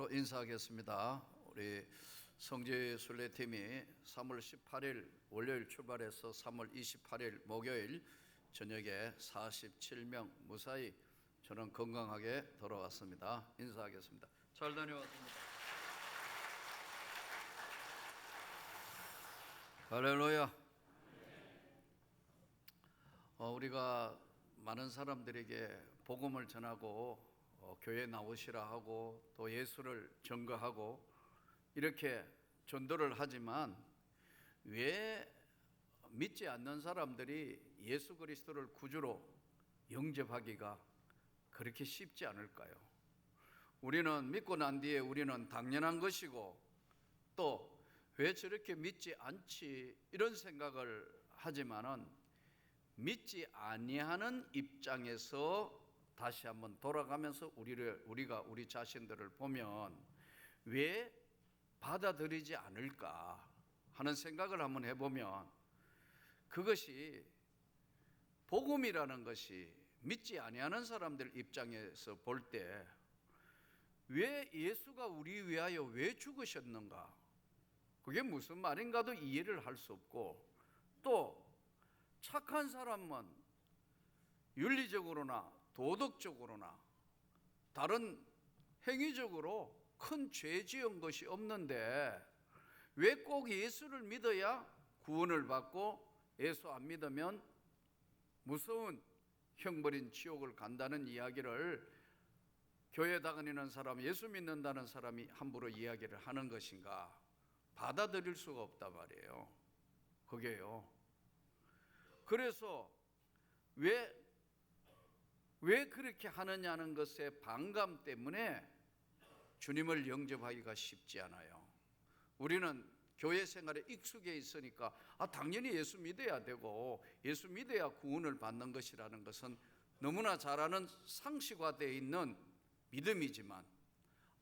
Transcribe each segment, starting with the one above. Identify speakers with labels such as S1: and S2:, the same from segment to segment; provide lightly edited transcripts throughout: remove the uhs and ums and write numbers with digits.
S1: 서로 인사하겠습니다. 우리 성지 순례팀이 3월 18일 월요일 출발해서 3월 28일 목요일 저녁에 47명 무사히 저는 건강하게 돌아왔습니다. 인사하겠습니다. 잘 다녀왔습니다. 할렐루야. 우리가 많은 사람들에게 복음을 전하고 교회 나오시라 하고 또 예수를 증거하고 이렇게 전도를 하지만 왜 믿지 않는 사람들이 예수 그리스도를 구주로 영접하기가 그렇게 쉽지 않을까요? 우리는 믿고 난 뒤에 우리는 당연한 것이고 또 왜 저렇게 믿지 않지 이런 생각을 하지만은 믿지 아니하는 입장에서 다시 한번 돌아가면서 우리가 우리 자신들을 보면 왜 받아들이지 않을까 하는 생각을 한번 해보면 그것이 복음이라는 것이 믿지 아니하는 사람들 입장에서 볼 때 왜 예수가 우리 위하여 왜 죽으셨는가, 그게 무슨 말인가도 이해를 할 수 없고 또 착한 사람은 윤리적으로나 도덕적으로나 다른 행위적으로 큰 죄 지은 것이 없는데 왜 꼭 예수를 믿어야 구원을 받고 예수 안 믿으면 무서운 형벌인 지옥을 간다는 이야기를 교회 다니는 사람, 예수 믿는다는 사람이 함부로 이야기를 하는 것인가? 받아들일 수가 없단 말이에요. 그게요. 그래서 왜 그렇게 하느냐는 것에 반감 때문에 주님을 영접하기가 쉽지 않아요. 우리는 교회 생활에 익숙해 있으니까 당연히 예수 믿어야 되고 예수 믿어야 구원을 받는 것이라는 것은 너무나 잘 아는 상식화되어 있는 믿음이지만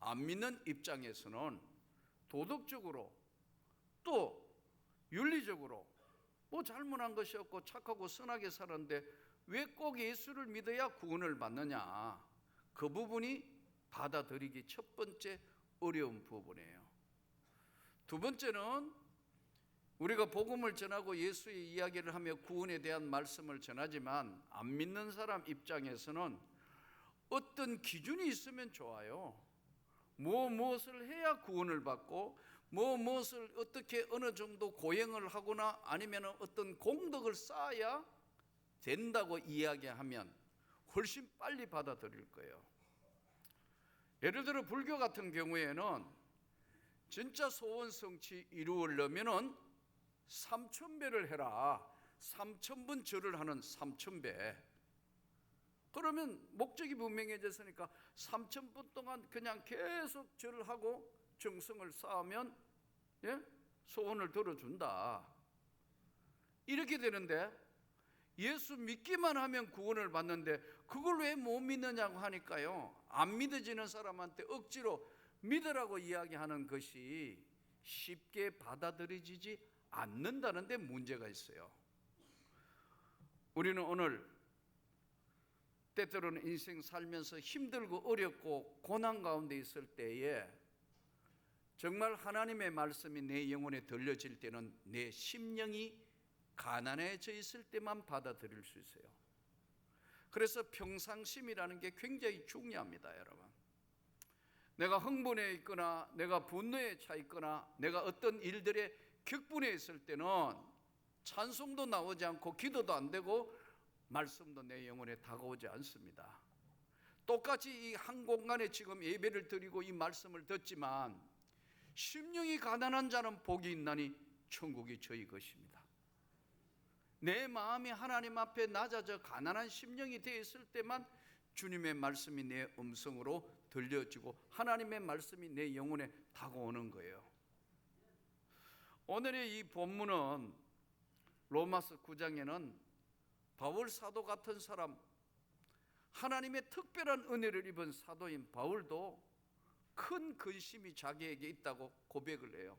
S1: 안 믿는 입장에서는 도덕적으로 또 윤리적으로 뭐 잘못한 것이 없고 착하고 선하게 살았는데 왜 꼭 예수를 믿어야 구원을 받느냐, 그 부분이 받아들이기 첫 번째 어려운 부분이에요. 두 번째는 우리가 복음을 전하고 예수의 이야기를 하며 구원에 대한 말씀을 전하지만 안 믿는 사람 입장에서는 어떤 기준이 있으면 좋아요. 무엇을 해야 구원을 받고 무엇을 어떻게 어느 정도 고행을 하거나 아니면 어떤 공덕을 쌓아야 된다고 이야기하면 훨씬 빨리 받아들일 거예요. 예를 들어 불교 같은 경우에는 진짜 소원 성취 이루려면은 3000배를 해라. 3000번 절을 하는 3000배. 그러면 목적이 분명해졌으니까 3000번 동안 그냥 계속 절을 하고 정성을 쌓으면 소원을 들어준다. 이렇게 되는데 예수 믿기만 하면 구원을 받는데 그걸 왜 못 믿느냐고 하니까요, 안 믿어지는 사람한테 억지로 믿으라고 이야기하는 것이 쉽게 받아들여지지 않는다는 데 문제가 있어요. 우리는 오늘 때때로는 인생 살면서 힘들고 어렵고 고난 가운데 있을 때에 정말 하나님의 말씀이 내 영혼에 들려질 때는 내 심령이 가난해져 있을 때만 받아들일 수 있어요. 그래서 평상심이라는 게 굉장히 중요합니다, 여러분. 내가 흥분해 있거나 내가 분노에 차 있거나 내가 어떤 일들에 격분해 있을 때는 찬송도 나오지 않고 기도도 안 되고 말씀도 내 영혼에 다가오지 않습니다. 똑같이 이 한 공간에 지금 예배를 드리고 이 말씀을 듣지만 심령이 가난한 자는 복이 있나니 천국이 저희 것입니다. 내 마음이 하나님 앞에 낮아져 가난한 심령이 되어 있을 때만 주님의 말씀이 내 음성으로 들려지고 하나님의 말씀이 내 영혼에 다가오는 거예요. 오늘의 이 본문은 로마서 9장에는 바울 사도 같은 사람, 하나님의 특별한 은혜를 입은 사도인 바울도 큰 근심이 자기에게 있다고 고백을 해요.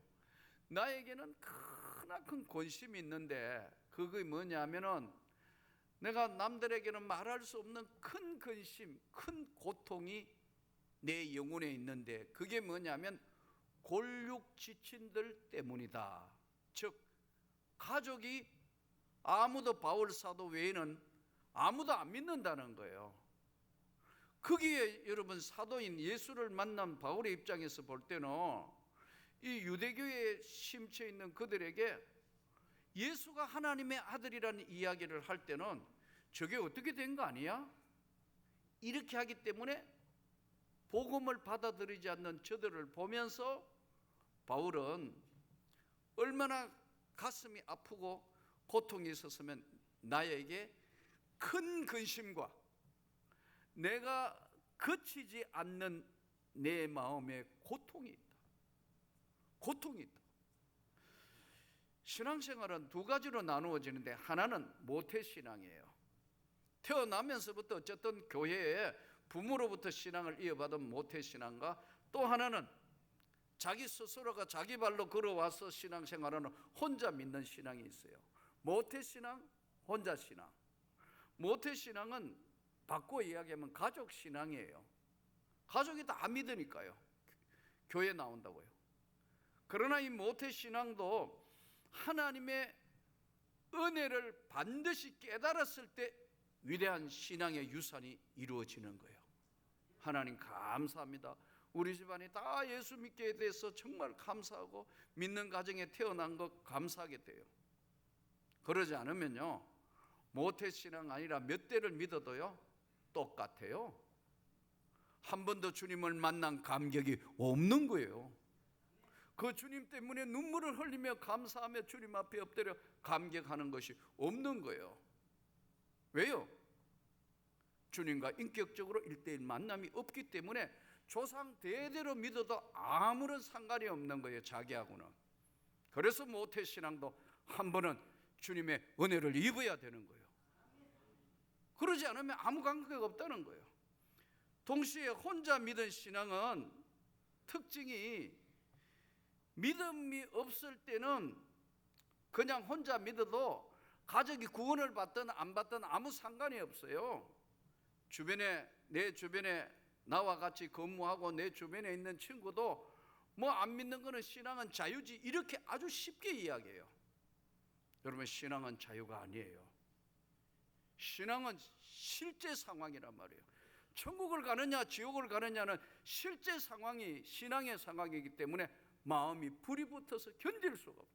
S1: 나에게는 크나큰 권심이 있는데 그게 뭐냐면은 내가 남들에게는 말할 수 없는 큰 근심, 큰 고통이 내 영혼에 있는데 그게 뭐냐면 골육 지친들 때문이다. 즉 가족이 아무도 바울 사도 외에는 아무도 안 믿는다는 거예요. 거기에 여러분 사도인 예수를 만난 바울의 입장에서 볼 때는 이 유대교에 심취해 있는 그들에게 예수가 하나님의 아들이라는 이야기를 할 때는 저게 어떻게 된 거 아니야? 이렇게 하기 때문에 복음을 받아들이지 않는 저들을 보면서 바울은 얼마나 가슴이 아프고 고통이 있었으면 나에게 큰 근심과 내가 그치지 않는 내 마음에 고통이 있다. 고통이 있다. 신앙생활은 두 가지로 나누어지는데 하나는 모태신앙이에요. 태어나면서부터 어쨌든 교회에 부모로부터 신앙을 이어받은 모태신앙과 또 하나는 자기 스스로가 자기 발로 걸어와서 신앙생활하는 혼자 믿는 신앙이 있어요. 모태신앙, 혼자신앙. 모태신앙은 바꿔 이야기하면 가족신앙이에요. 가족이 다 믿으니까요. 교회 나온다고요. 그러나 이 모태신앙도 하나님의 은혜를 반드시 깨달았을 때 위대한 신앙의 유산이 이루어지는 거예요. 하나님 감사합니다. 우리 집안이 다 예수 믿게 돼서 정말 감사하고 믿는 가정에 태어난 것 감사하게 돼요. 그러지 않으면요, 모태신앙 아니라 몇 대를 믿어도요 똑같아요. 한 번도 주님을 만난 감격이 없는 거예요. 그 주님 때문에 눈물을 흘리며 감사하며 주님 앞에 엎드려 감격하는 것이 없는 거예요. 왜요? 주님과 인격적으로 1:1 만남이 없기 때문에 조상 대대로 믿어도 아무런 상관이 없는 거예요, 자기하고는. 그래서 모태신앙도 한 번은 주님의 은혜를 입어야 되는 거예요. 그러지 않으면 아무 관계가 없다는 거예요. 동시에 혼자 믿은 신앙은 특징이 믿음이 없을 때는 그냥 혼자 믿어도 가족이 구원을 받든 안 받든 아무 상관이 없어요. 내 주변에 나와 같이 근무하고 내 주변에 있는 친구도 뭐 안 믿는 거는 신앙은 자유지 이렇게 아주 쉽게 이야기해요. 여러분, 신앙은 자유가 아니에요. 신앙은 실제 상황이란 말이에요. 천국을 가느냐 지옥을 가느냐는 실제 상황이 신앙의 상황이기 때문에 마음이 불이 붙어서 견딜 수가 없다.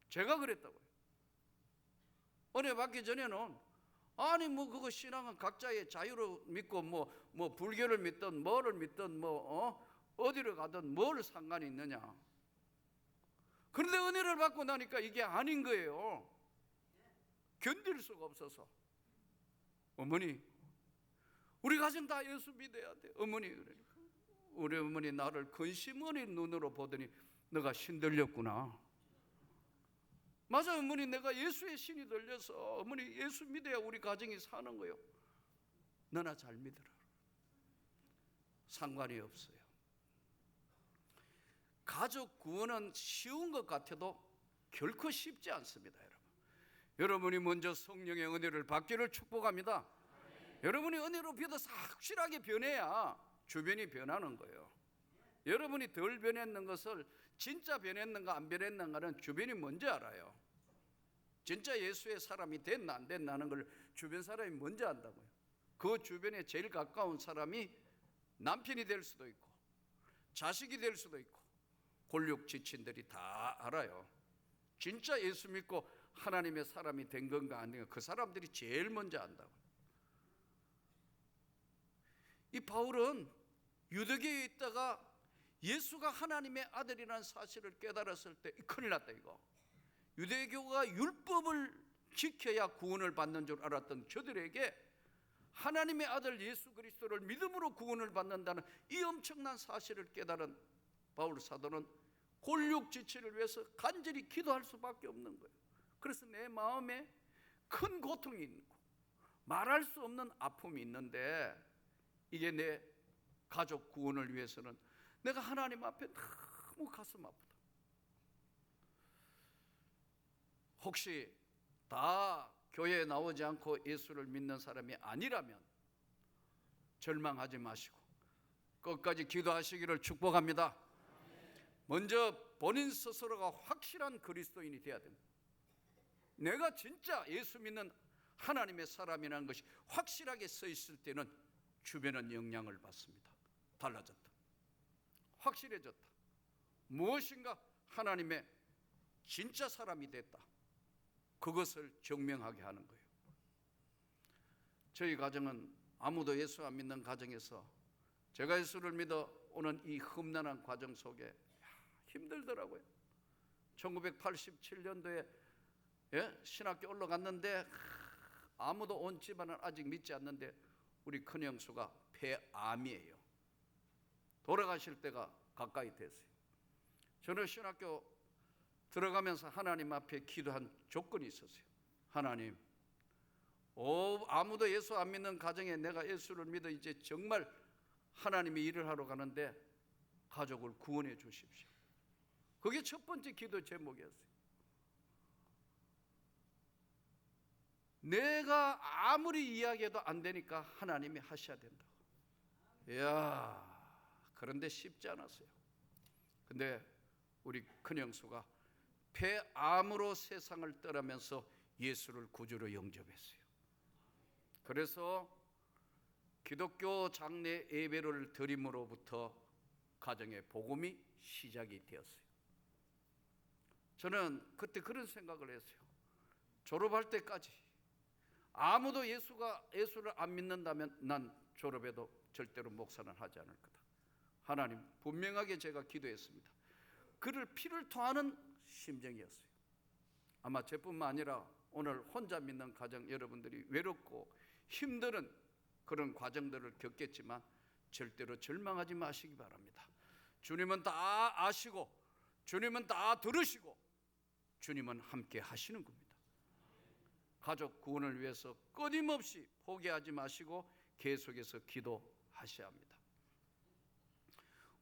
S1: 제가 그랬다고요. 은혜 받기 전에는 아니 뭐 그거 신앙은 각자의 자유로 믿고 뭐 불교를 믿든 뭐를 믿든 어디를 가든 뭘 상관이 있느냐. 그런데 은혜를 받고 나니까 이게 아닌 거예요. 견딜 수가 없어서. 어머니, 우리 가정 다 예수 믿어야 돼. 어머니, 그러니까 우리 어머니 나를 근심 어린 눈으로 보더니 너가 신들렸구나. 맞아, 어머니, 내가 예수의 신이 들려서 어머니 예수 믿어야 우리 가정이 사는 거예요. 너나 잘 믿어라. 상관이 없어요. 가족 구원은 쉬운 것 같아도 결코 쉽지 않습니다, 여러분. 여러분이 먼저 성령의 은혜를 받기를 축복합니다. 여러분이 은혜로 믿어서 확실하게 변해야 주변이 변하는 거예요. 여러분이 덜 변했는 것을 진짜 변했는가 안 변했는가는 주변이 먼저 알아요. 진짜 예수의 사람이 됐나 안 됐나 하는 걸 주변 사람이 먼저 안다고요. 그 주변에 제일 가까운 사람이 남편이 될 수도 있고 자식이 될 수도 있고 골육 지친들이 다 알아요. 진짜 예수 믿고 하나님의 사람이 된 건가 안 된 건가 그 사람들이 제일 먼저 안다고. 이 바울은 유대교에 있다가 예수가 하나님의 아들이라는 사실을 깨달았을 때 큰일 났다 이거. 유대교가 율법을 지켜야 구원을 받는 줄 알았던 저들에게 하나님의 아들 예수 그리스도를 믿음으로 구원을 받는다는 이 엄청난 사실을 깨달은 바울 사도는 골육 지치를 위해서 간절히 기도할 수밖에 없는 거예요. 그래서 내 마음에 큰 고통이 있고 말할 수 없는 아픔이 있는데 이게 내 가족 구원을 위해서는 내가 하나님 앞에 너무 가슴 아프다. 혹시 다 교회에 나오지 않고 예수를 믿는 사람이 아니라면 절망하지 마시고 끝까지 기도하시기를 축복합니다. 먼저 본인 스스로가 확실한 그리스도인이 되어야 됩니다. 내가 진짜 예수 믿는 하나님의 사람이라는 것이 확실하게 써 있을 때는 주변은 영향을 받습니다. 달라졌다, 확실해졌다, 무엇인가 하나님의 진짜 사람이 됐다, 그것을 증명하게 하는 거예요. 저희 가정은 아무도 예수 안 믿는 가정에서 제가 예수를 믿어 오는 이 험난한 과정 속에 힘들더라고요. 1987년도에 신학교 올라갔는데 아무도 온 집안은 아직 믿지 않는데 우리 큰형수가 폐암이에요. 돌아가실 때가 가까이 됐어요. 저는 신학교 들어가면서 하나님 앞에 기도한 조건이 있었어요. 하나님, 아무도 예수 안 믿는 가정에 내가 예수를 믿어 이제 정말 하나님이 일을 하러 가는데 가족을 구원해 주십시오. 그게 첫 번째 기도 제목이었어요. 내가 아무리 이야기해도 안 되니까 하나님이 하셔야 된다고. 이야, 그런데 쉽지 않았어요. 근데 우리 큰형수가 폐암으로 세상을 떠나면서 예수를 구주로 영접했어요. 그래서 기독교 장례 예배를 드림으로부터 가정의 복음이 시작이 되었어요. 저는 그때 그런 생각을 했어요. 졸업할 때까지 아무도 예수를 안 믿는다면 난 졸업해도 절대로 목사는 하지 않을 거다. 하나님, 분명하게 제가 기도했습니다. 그를 피를 토하는 심정이었어요. 아마 저뿐만 아니라 오늘 혼자 믿는 가정 여러분들이 외롭고 힘든 그런 과정들을 겪겠지만 절대로 절망하지 마시기 바랍니다. 주님은 다 아시고 주님은 다 들으시고 주님은 함께 하시는 겁니다. 가족 구원을 위해서 끊임없이 포기하지 마시고 계속해서 기도하셔야 합니다.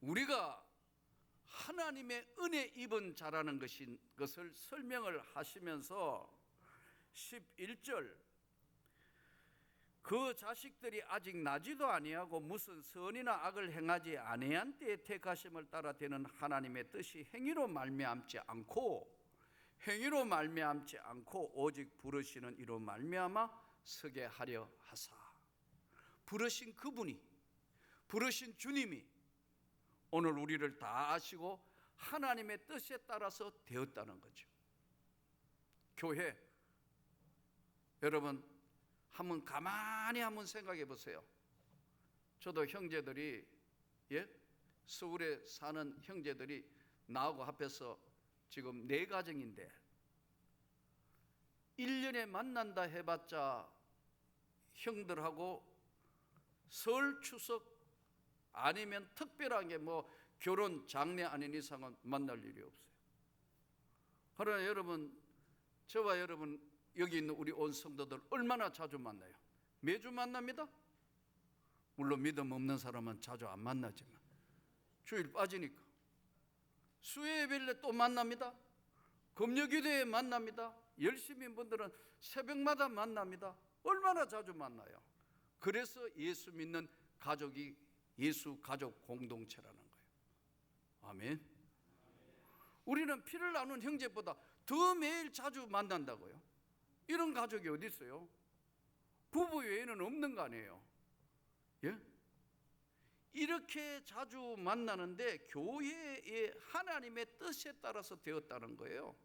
S1: 우리가 하나님의 은혜 입은 자라는 것을 설명을 하시면서 11절, 그 자식들이 아직 나지도 아니하고 무슨 선이나 악을 행하지 아니한 때에 택하심을 따라 되는 하나님의 뜻이 행위로 말미암지 않고 오직 부르시는 이로 말미암아 서게 하려 하사. 부르신 그분이, 부르신 주님이 오늘 우리를 다 아시고 하나님의 뜻에 따라서 되었다는 거죠. 교회 여러분, 가만히 한번 생각해 보세요. 저도 형제들이 서울에 사는 형제들이 나하고 합해서 지금 4가정인데 1년에 만난다 해봤자 형들하고 설, 추석 아니면 특별하게 결혼 장례 아닌 이상은 만날 일이 없어요. 그러나 여러분, 저와 여러분 여기 있는 우리 온 성도들 얼마나 자주 만나요? 매주 만납니다. 물론 믿음 없는 사람은 자주 안 만나지만 주일 빠지니까 수요 예배일에 또 만납니다. 금요기도에 만납니다. 열심인 분들은 새벽마다 만납니다. 얼마나 자주 만나요? 그래서 예수 믿는 가족이 예수 가족 공동체라는 거예요. 아멘. 우리는 피를 나눈 형제보다 더 매일 자주 만난다고요. 이런 가족이 어디 있어요? 부부 외에는 없는 거 아니에요? 예? 이렇게 자주 만나는데 교회의 하나님의 뜻에 따라서 되었다는 거예요.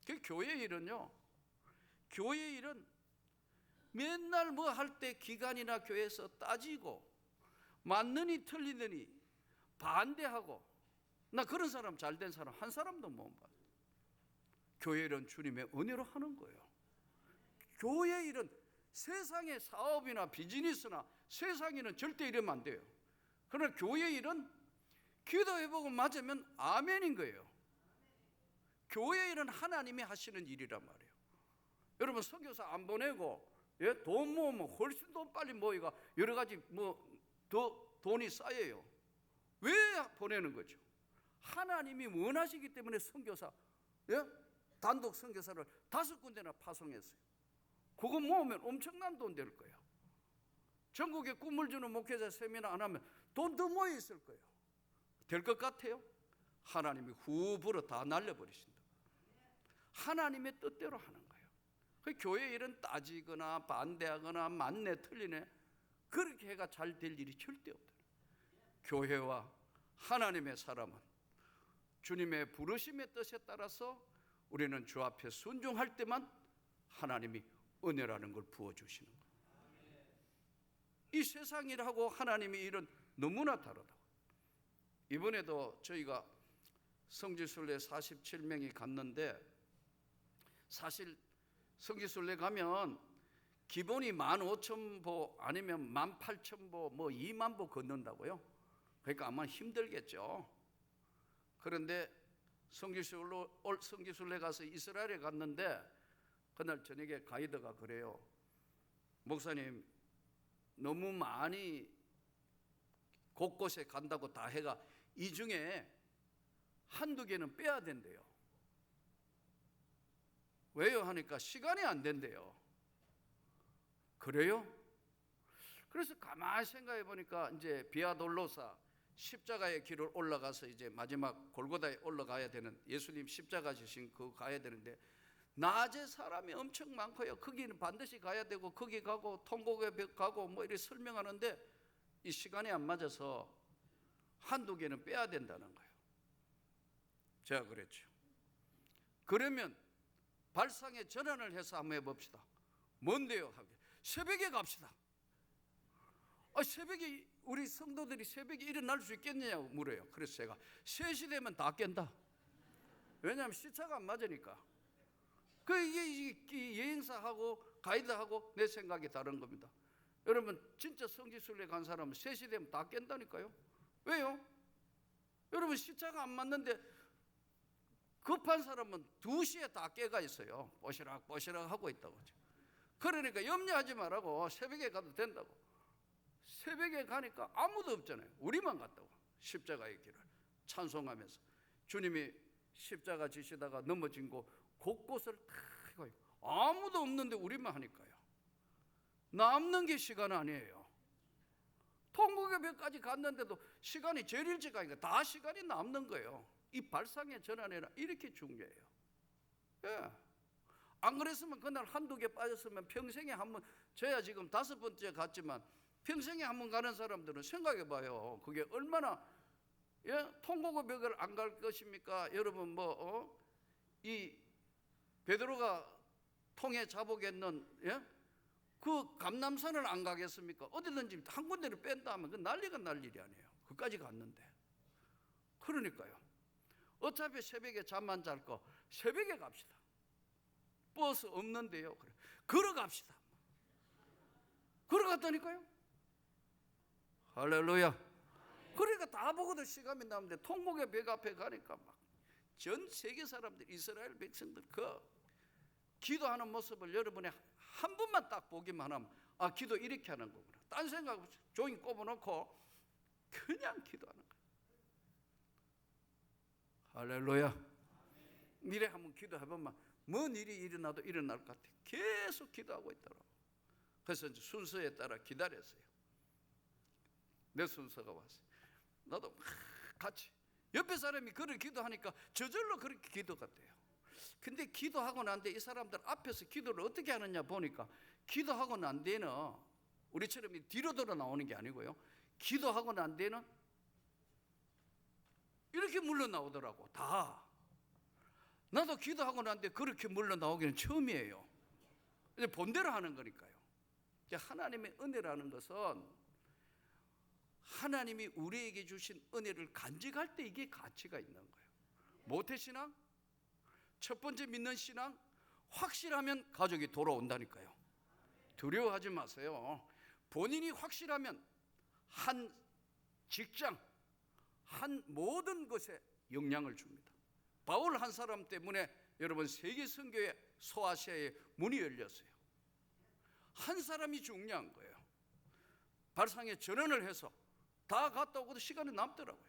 S1: 그 교회 일은요, 교회 일은 맨날 할 때 기관이나 교회에서 따지고 맞느니 틀리느니 반대하고, 나 그런 사람, 잘된 사람 한 사람도 못 봤어요. 교회 일은 주님의 은혜로 하는 거예요. 교회 일은 세상의 사업이나 비즈니스나 세상 일은 절대 이러면 안 돼요. 그러나 교회 일은 기도해보고 맞으면 아멘인 거예요. 교회 일은 하나님이 하시는 일이란 말이에요. 여러분, 선교사 안 보내고 돈 모으면 훨씬 더 빨리 모이가 여러 가지 더 돈이 쌓여요. 왜 보내는 거죠? 하나님이 원하시기 때문에 선교사, 단독 선교사를 5군데나 파송했어요. 그거 모으면 엄청난 돈 될 거예요. 전국에 꿈을 주는 목회자 세미나 안 하면 돈 더 모여 있을 거예요. 될 것 같아요? 하나님이 후불어 다 날려버리신다. 하나님의 뜻대로 하는 거예요. 그 교회 일은 따지거나 반대하거나 맞네 틀리네 그렇게 해가 잘 될 일이 절대 없다. 교회와 하나님의 사람은 주님의 부르심의 뜻에 따라서 우리는 주 앞에 순종할 때만 하나님이 은혜라는 걸 부어주시는 거예요. 이 세상이라고 하나님의 일은 너무나 다르다고. 이번에도 저희가 성지순례 47명이 갔는데, 사실 성지순례 가면 기본이 15,000보 아니면 18,000보 뭐 2만 보 걷는다고요. 그러니까 아마 힘들겠죠. 그런데 성지순례 가서 이스라엘에 갔는데 그날 저녁에 가이드가 그래요. 목사님, 너무 많이 곳곳에 간다고 다 해가 이 중에 한두 개는 빼야 된대요. 왜요? 하니까 시간이 안 된대요. 그래요? 그래서 가만히 생각해 보니까 이제 비아돌로사 십자가의 길을 올라가서 이제 마지막 골고다에 올라가야 되는, 예수님 십자가 지신 그 가야 되는데 낮에 사람이 엄청 많고요. 거기는 반드시 가야 되고 거기 가고 통곡의 벽 가고 뭐 이렇게 설명하는데 이 시간이 안 맞아서 한두 개는 빼야 된다는 거예요. 제가 그랬죠. 그러면 발상의 전환을 해서 한번 해봅시다. 뭔데요? 새벽에 갑시다. 새벽에 우리 성도들이 새벽에 일어날 수 있겠느냐고 물어요. 그래서 제가 3시 되면 다 깬다. 왜냐하면 시차가 안 맞으니까. 이게 여행사하고 가이드하고 내 생각이 다른 겁니다. 여러분 진짜 성지순례 간 사람은 3시 되면 다 깬다니까요. 왜요? 여러분 시차가 안 맞는데 급한 사람은 2시에 다 깨가 있어요. 뽀시락 하고 있다고. 그러니까 염려하지 말라고 새벽에 가도 된다고. 새벽에 가니까 아무도 없잖아요. 우리만 갔다고. 십자가의 길을 찬송하면서 주님이 십자가 지시다가 넘어진 곳 곳곳을 다 가요. 아무도 없는데 우리만 하니까요. 남는 게 시간 아니에요. 통곡의 벽까지 갔는데도 시간이 제일 일찍 가니까 다 시간이 남는 거예요. 이 발상의 전환이라 이렇게 중요해요. 예. 안 그랬으면 그날 한두 개 빠졌으면 평생에 한 번, 저야 지금 5번째 갔지만 평생에 한 번 가는 사람들은 생각해 봐요. 그게 얼마나 통곡의 벽을 안 갈 것입니까? 여러분 이 베드로가 통에 자복했는 그 감람산을 안 가겠습니까? 어디든지 한 군데를 뺀다 하면 그 난리가 날 일이 아니에요. 그까지 갔는데. 그러니까요. 어차피 새벽에 잠만 잘 거 새벽에 갑시다. 버스 없는데요. 그래. 걸어갑시다. 걸어갔다니까요. 할렐루야. 그러니까 다 보고도 시간이 남는데 통곡의 벽 앞에 가니까 막 전 세계 사람들, 이스라엘 백성들 그 기도하는 모습을 여러분이 한 번만 딱 보기만 하면 기도 이렇게 하는 거구나. 딴 생각 없이 종이 꼽아놓고 그냥 기도하는 거예요. 할렐루야. 미래 한번 기도해보면 뭔 일이 일어나도 일어날 것 같아. 계속 기도하고 있더라고. 그래서 이제 순서에 따라 기다렸어요. 내 순서가 왔어요. 나도 같이 옆에 사람이 그렇게 기도하니까 저절로 그렇게 기도가 돼요. 근데 기도하고 난 뒤에 이 사람들 앞에서 기도를 어떻게 하느냐 보니까 기도하고 난 뒤에는 우리처럼 뒤로 돌아 나오는 게 아니고요. 기도하고 난 뒤에는 이렇게 물러나오더라고. 다. 나도 기도하고 난 뒤에 그렇게 물러나오기는 처음이에요. 본대로 하는 거니까요. 하나님의 은혜라는 것은 하나님이 우리에게 주신 은혜를 간직할 때 이게 가치가 있는 거예요. 모태신앙, 첫 번째 믿는 신앙, 확실하면 가족이 돌아온다니까요. 두려워하지 마세요. 본인이 확실하면 한 직장, 한 모든 것에 영향을 줍니다. 바울 한 사람 때문에 여러분 세계 선교의 소아시아의 문이 열렸어요. 한 사람이 중요한 거예요. 발상의 전환을 해서 다 갔다 오고도 시간이 남더라고요.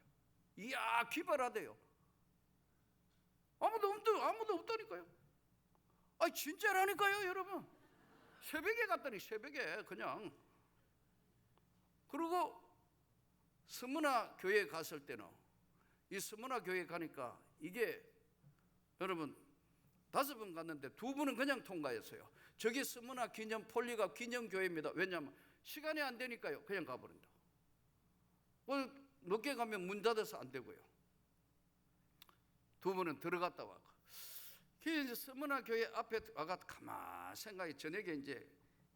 S1: 이야, 기발하대요. 아무도 없다니까요. 진짜라니까요, 여러분. 새벽에 갔더니 새벽에 그냥. 그리고 스무나 교회에 갔을 때는 이 스무나 교회에 가니까 이게 여러분 5번 갔는데 2번은 그냥 통과했어요. 저기 스무나 기념 폴리가 기념교회입니다. 왜냐하면 시간이 안 되니까요. 그냥 가버린다. 늦게 가면 문 닫아서 안 되고요. 2번은 들어갔다 와가. 이제 스무나 교회 앞에 와가 가만히 생각해. 저녁에 이제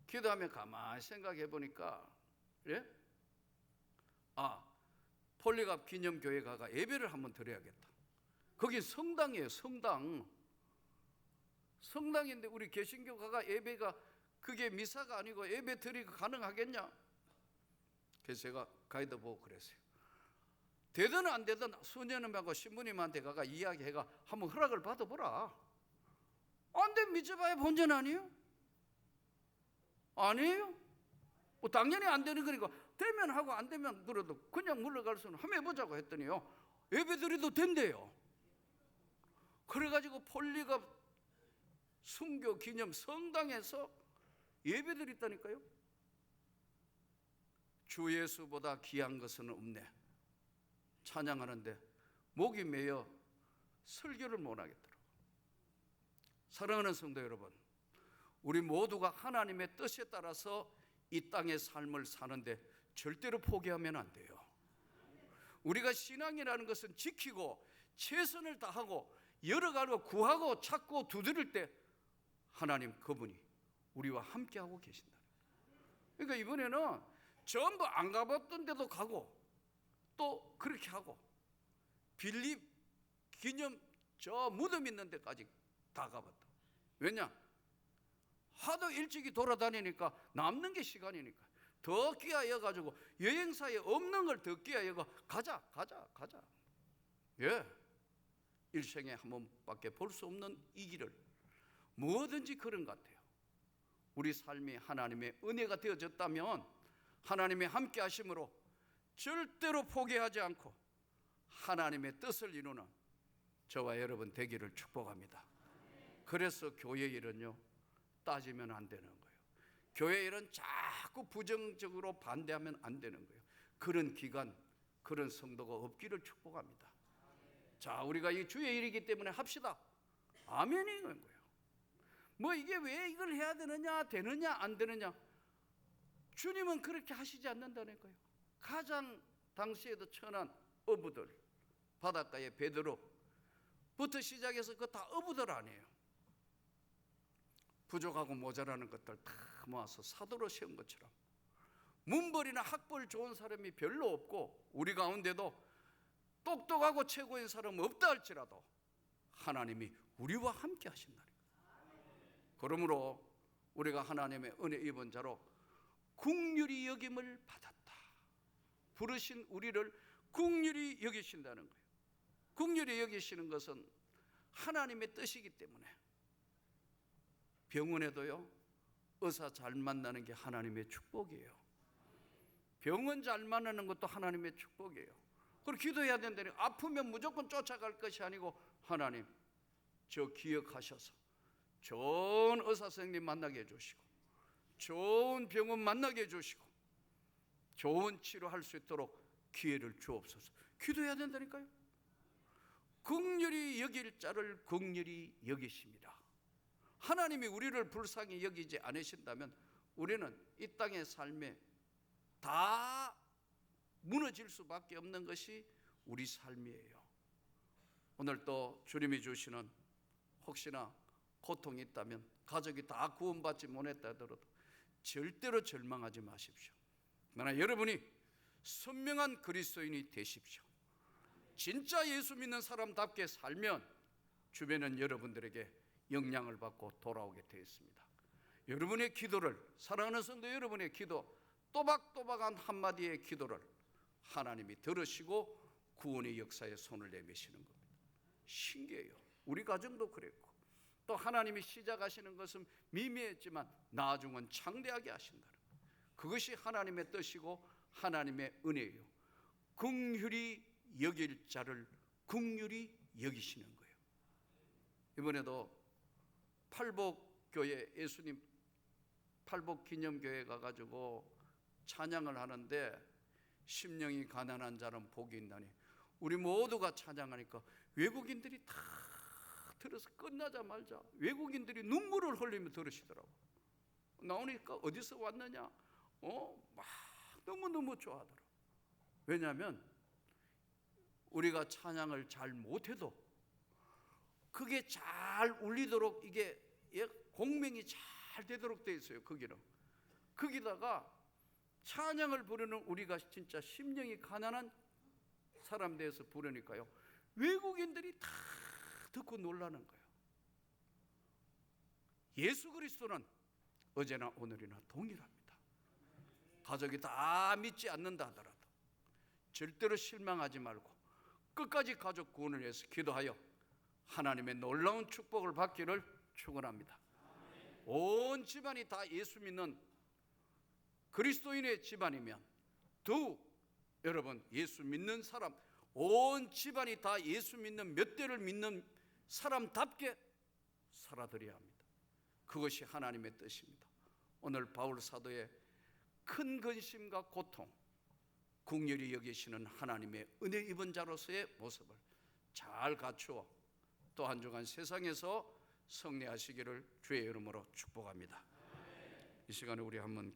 S1: 기도하며 가만히 생각해 보니까 예? 폴리갑 기념교회 가가 예배를 한번 드려야겠다. 거기 성당이에요. 성당인데 우리 개신교 가가 예배가 그게 미사가 아니고 예배 드리고 가능하겠냐? 그래서 제가 가이드 보고 그랬어요. 되든 안 되든 수녀님하고 신부님한테 가가 이야기해가 한번 허락을 받아보라. 안 되면 믿어봐야 본전 아니에요? 아니에요? 뭐 당연히 안 되는 거니까 되면 하고 안 되면 그래도 그냥 물러갈 수는 한번 해보자고 했더니요, 예배드려도 된대요. 그래가지고 폴리갑 순교 기념 성당에서 예배드렸다니까요. 주 예수보다 귀한 것은 없네. 찬양하는데 목이 메여 설교를 못 하겠더라고요. 사랑하는 성도 여러분, 우리 모두가 하나님의 뜻에 따라서 이 땅의 삶을 사는데 절대로 포기하면 안 돼요. 우리가 신앙이라는 것은 지키고 최선을 다하고 여러 가지로 구하고 찾고 두드릴 때 하나님 그분이 우리와 함께하고 계신다. 그러니까 이번에는 전부 안 가봤던 데도 가고 또 그렇게 하고 빌립 기념 저 무덤 있는 데까지 다 가봤다. 왜냐? 하도 일찍이 돌아다니니까 남는 게 시간이니까 더 끼어여가지고 여행사에 없는 걸 더 끼어여가 가자. 예, 일생에 한 번밖에 볼 수 없는 이 길을 뭐든지 그런 것 같아요. 우리 삶이 하나님의 은혜가 되어졌다면 하나님의 함께 하심으로 절대로 포기하지 않고 하나님의 뜻을 이루는 저와 여러분 되기를 축복합니다. 그래서 교회 일은요, 따지면 안 되는 거예요. 교회 일은 자꾸 부정적으로 반대하면 안 되는 거예요. 그런 기간, 그런 성도가 없기를 축복합니다. 자, 우리가 이 주의 일이기 때문에 합시다. 아멘인 거예요. 뭐 이게 왜 이걸 해야 되느냐 안 되느냐, 주님은 그렇게 하시지 않는다는 거예요. 가장 당시에도 천한 어부들, 바닷가의 베드로부터 시작해서 그거 다 어부들 아니에요. 부족하고 모자라는 것들 다 모아서 사도로 세운 것처럼 문벌이나 학벌 좋은 사람이 별로 없고 우리 가운데도 똑똑하고 최고인 사람은 없다 할지라도 하나님이 우리와 함께 하신다는 거예요. 그러므로 우리가 하나님의 은혜 입은 자로 긍휼히 여김을 받았다. 부르신 우리를 긍휼히 여기신다는 거예요. 긍휼히 여기시는 것은 하나님의 뜻이기 때문에 병원에도요, 의사 잘 만나는 게 하나님의 축복이에요. 병원 잘 만나는 것도 하나님의 축복이에요. 그리고 기도해야 된다니, 아프면 무조건 쫓아갈 것이 아니고 하나님 저 기억하셔서 좋은 의사 선생님 만나게 해주시고 좋은 병원 만나게 해주시고 좋은 치료할 수 있도록 기회를 주옵소서. 기도해야 된다니까요. 긍휼히 여길 자를 긍휼히 여기십니다. 하나님이 우리를 불쌍히 여기지 않으신다면 우리는 이 땅의 삶에 다 무너질 수밖에 없는 것이 우리 삶이에요. 오늘 또 주님이 주시는 혹시나 고통이 있다면, 가족이 다 구원받지 못했다 하더라도 절대로 절망하지 마십시오. 그러나 여러분이 선명한 그리스도인이 되십시오. 진짜 예수 믿는 사람답게 살면 주변은 여러분들에게 영향을 받고 돌아오게 되어 있습니다. 여러분의 기도를, 사랑하는 성도 여러분의 기도, 또박또박한 한마디의 기도를 하나님이 들으시고 구원의 역사에 손을 내미시는 겁니다. 신기해요. 우리 가정도 그랬고 또 하나님이 시작하시는 것은 미미했지만 나중은 창대하게 하신다는 거예요. 그것이 하나님의 뜻이고 하나님의 은혜예요. 긍휼히 여길 자를 긍휼히 여기시는 거예요. 이번에도 팔복교회, 예수님 팔복 기념교회 가가지고 찬양을 하는데 심령이 가난한 자는 복이 있나니. 우리 모두가 찬양하니까 외국인들이 다 들어서 끝나자마자 외국인들이 눈물을 흘리며 들으시더라고. 나오니까 어디서 왔느냐? 막 너무너무 좋아하더라고. 왜냐하면 우리가 찬양을 잘 못해도 그게 잘 울리도록 이게 공명이 잘 되도록 되어 있어요. 거기다가 찬양을 부르는 우리가 진짜 심령이 가난한 사람 되어서 부르니까요, 외국인들이 다 듣고 놀라는 거예요. 예수 그리스도는 어제나 오늘이나 동일합니다. 가족이 다 믿지 않는다 하더라도 절대로 실망하지 말고 끝까지 가족 구원을 위해서 기도하여 하나님의 놀라운 축복을 받기를 축원합니다. 온 집안이 다 예수 믿는 그리스도인의 집안이면 더욱 여러분, 예수 믿는 사람, 온 집안이 다 예수 믿는 몇 대를 믿는 사람답게 살아드려야 합니다. 그것이 하나님의 뜻입니다. 오늘 바울 사도의 큰 근심과 고통, 긍휼히 여기시는 하나님의 은혜 입은 자로서의 모습을 잘 갖추어 또 한 주간 세상에서 승리하시기를 주의 이름으로 축복합니다. 이 시간에 우리 한번